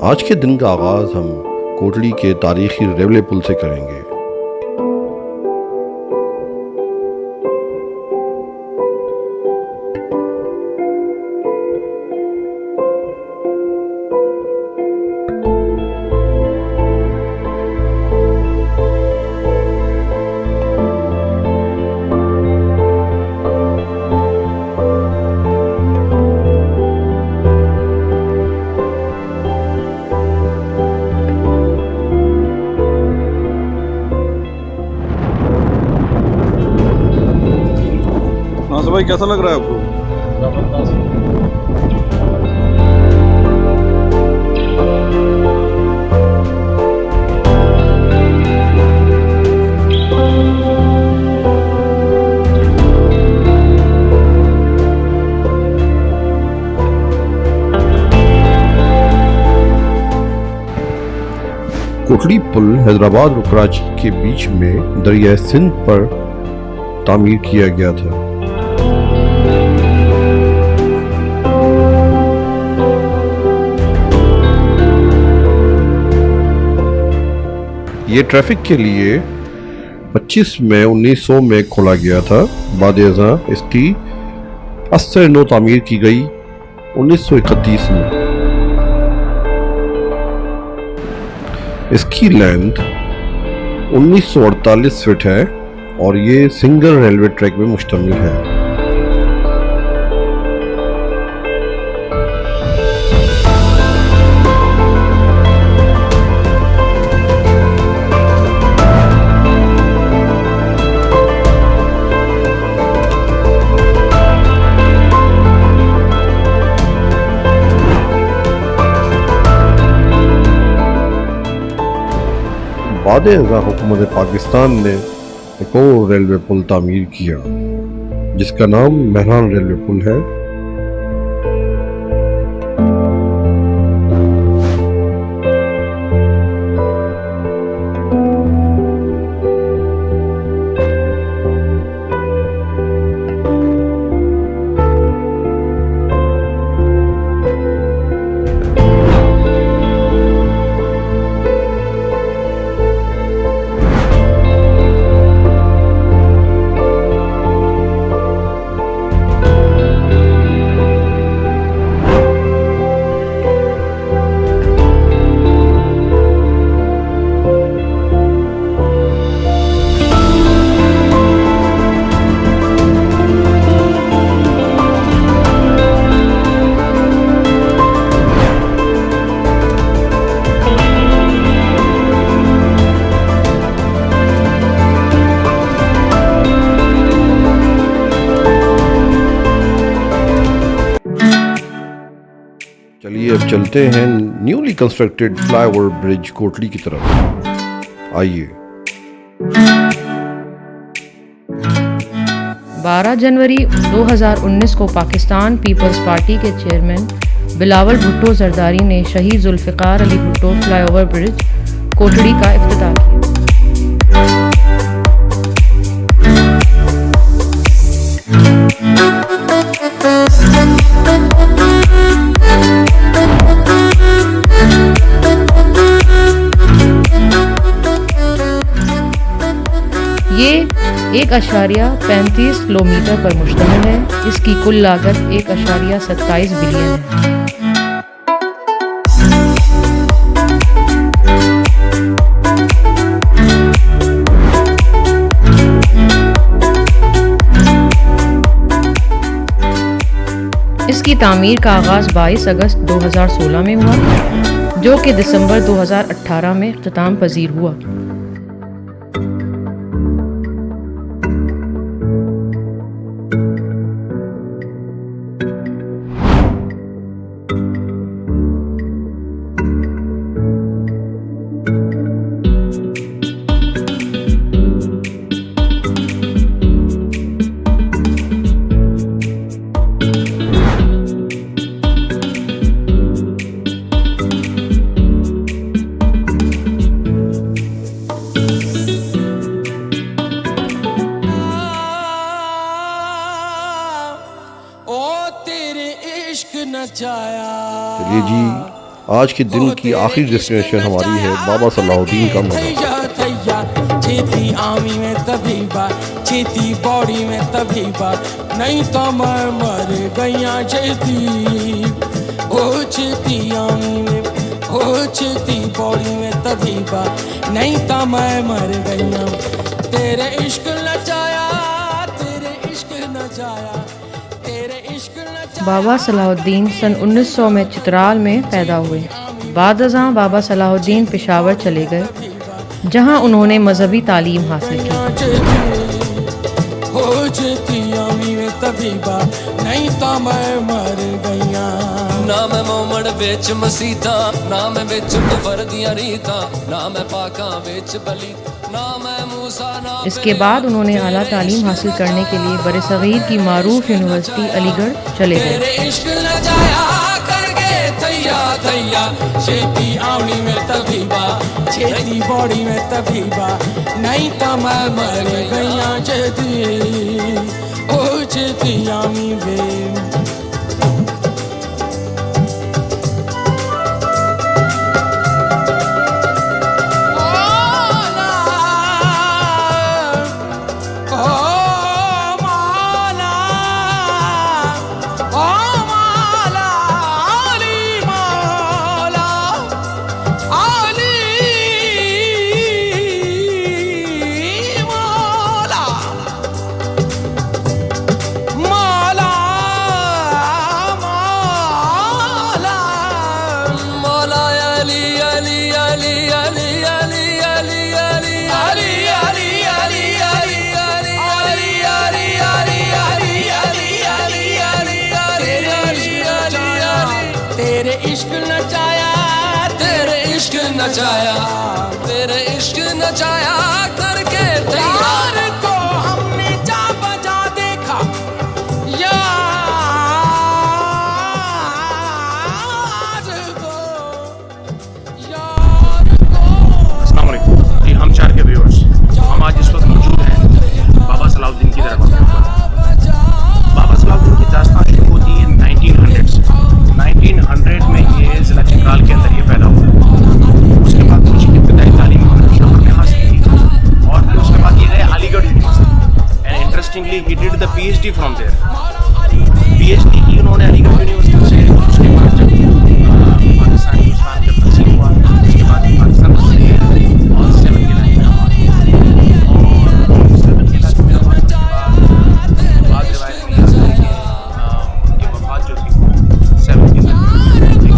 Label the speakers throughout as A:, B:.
A: आज के दिन का आगाज़ हम कोटली के तारीखी रेवले पुल से करेंगे।
B: हाँ तो भाई कैसा लग रहा है आपको?
A: कोटली पुल हैदराबाद और कराची के बीच में दरिया सिंध पर तामीर किया गया था। ये ट्रैफिक के लिए 25 मई 1900 में खोला गया था। बाद-ए-अज़ां इसकी अस्सर नौ तामीर की गई 1931 में। इसकी लेंथ 1948 फीट है और ये सिंगल रेलवे ट्रैक में मुश्तमिल है। बाद-ए-अज़ां हुकूमत पाकिस्तान ने एक और रेलवे पुल तामीर किया जिसका नाम मेहरान रेलवे पुल है। चलिए अब चलते हैं newly constructed flyover bridge Kotli की तरफ। आइए।
C: 12 जनवरी 2019 को पाकिस्तान पीपल्स पार्टी के चेयरमैन बिलावल भुट्टो जरदारी ने शहीद जुल्फ़िकार अली भुट्टो फ्लाईओवर ब्रिज कोटली का इफ्तिताह किया। ये 1.35 किलोमीटर पर मुश्तमिल है। इसकी कुल लागत 1.27 बिलियन है। इसकी तामीर का आगाज़ 22 अगस्त 2016 में हुआ जो कि दिसंबर 2018 में इख्तिताम पजीर हुआ।
A: चलिए जी, आज के दिन की आखिरी डेस्टिनेशन हमारी है बाबा सलाहुद्दीन का मज़ार।
D: छेती आमी में तभी बा, छेती बॉडी में तभी बा, नहीं तो मर गैया छेती। ओ छेती आमी में, ओ छेती बॉडी में तभी बा, नहीं तो मर गैया। तेरे इश्क नचाया, तेरे इश्क नचाया, तेरे इश्क नचाया।
C: बाबा सलाहुद्दीन सन 1900 में चित्राल में पैदा हुए। बाद अज़ां बाबा सलाहुद्दीन पेशावर चले गए, जहां उन्होंने मजहबी तालीम हासिल की।
D: नहीं तो मैं मर गया।
E: ना मैं मोमन विच मसीता, ना मैं विच कुफर दियां रीतां, ना मैं पाकां विच बली, ना मैं मूसा ना।
C: इसके बाद उन्होंने आला तालीम हासिल करने के लिए बरसगीर की मारूफ यूनिवर्सिटी अलीगढ़ चले गए।
D: थैया छेती आमी में तभी बा, छेती बॉडी में तभी बा, नहीं तो मैं मर गया छेती। ओ छेती आमी में
E: नचाया, तेरे इश्क नचाया करके
D: यार को हमने जा बजा देखा, यार को।
F: अस्सलाम वालेकुम जी, हम चार के व्यूअर्स, हम आज इस वक्त मौजूद हैं बाबा सलाहुद्दीन की दरगाह पर। बाबा सलाहुद्दीन की दास्तान शुरू होती है 1900 से। 1900 में ये ज़िला चित्राल के अंदर ये पैदा हुआ। उसके बाद उनकी इब्तिदाई तालीम पेशावर में हासिल की और फिर उसके बाद ये गए Aligarh university. And interestingly he did the PhD from there. PhD की उन्होंने अलीगढ़ यूनिवर्सिटी से। उसके बाद जब पाकिस्तान हिंदुस्तान का तकसीम हुआ, उसके बाद पाकिस्तान और 7 के लाइन में और 7 के लाइन में बाद रिवायत में आता है कि उनकी वफात जो थी 7 के लाइन में, लेकिन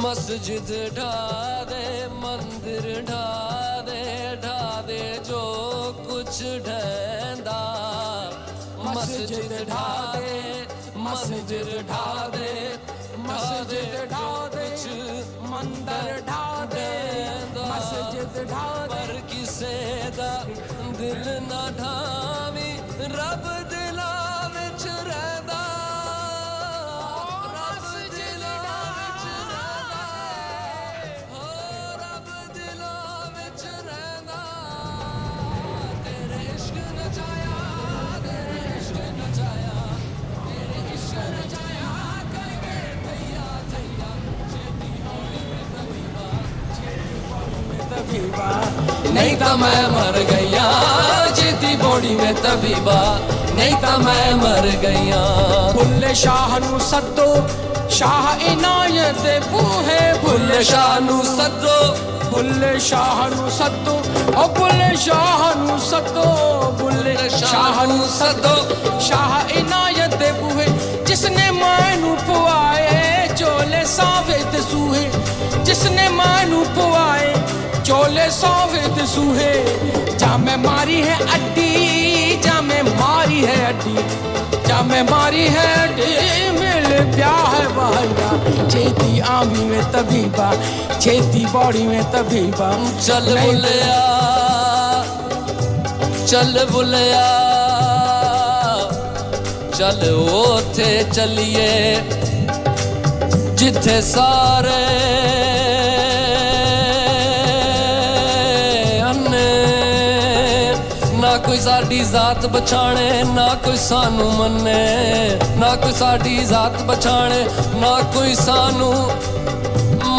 E: मस्जिद ढा दे, मंदिर ढा दे जो कुछ ढहंदा। मस्जिद ढा दे, मस्जिद ढा दे, मस्जिद ढा दे, मंदिर ढा दे, मस्जिद ढा दे, पर किसे दा दिल ना ढावी, रब दिला विच रहंदा। नहीं तो मैं मर गया, छेती बॉडी में तभी बा, नहीं तो मैं मर गया।
D: बुल्ले शाह नू सद्दो, शाह इनायत बूहे।
E: बुल्ले शाह नू सद्दो,
D: बुल्ले शाह नू सद्दो, ओ बुल्ले शाह नू सद्दो, बुल्ले शाह नू सद्दो, शाह इनायत बूहे। जिसने मैनू पुआए चोले सावेद सूहे, जिसने मैनू पुआए चोले सावेद सूहे। जामे मारी है अड्डी, जामे मारी है अड्डी, जामे मारी है अड्डी, मिल प्यार है भाइया। छेती आमी में तभी बा, छेती बॉडी में तभी बा।
E: चल बुलिया, चल बुलिया, चल ओथे चलिए जिथे सारे अन्ने ਨਾ ਕੋਈ ਸਾਡੀ ਜ਼ਾਤ ਪਛਾਣੇ ਨਾ ਕੋਈ ਸਾਨੂੰ ਮੰਨੇ ਨਾ ਕੋਈ ਸਾਡੀ ਜ਼ਾਤ ਪਛਾਣੇ ਨਾ ਕੋਈ ਸਾਨੂੰ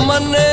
E: ਮੰਨੇ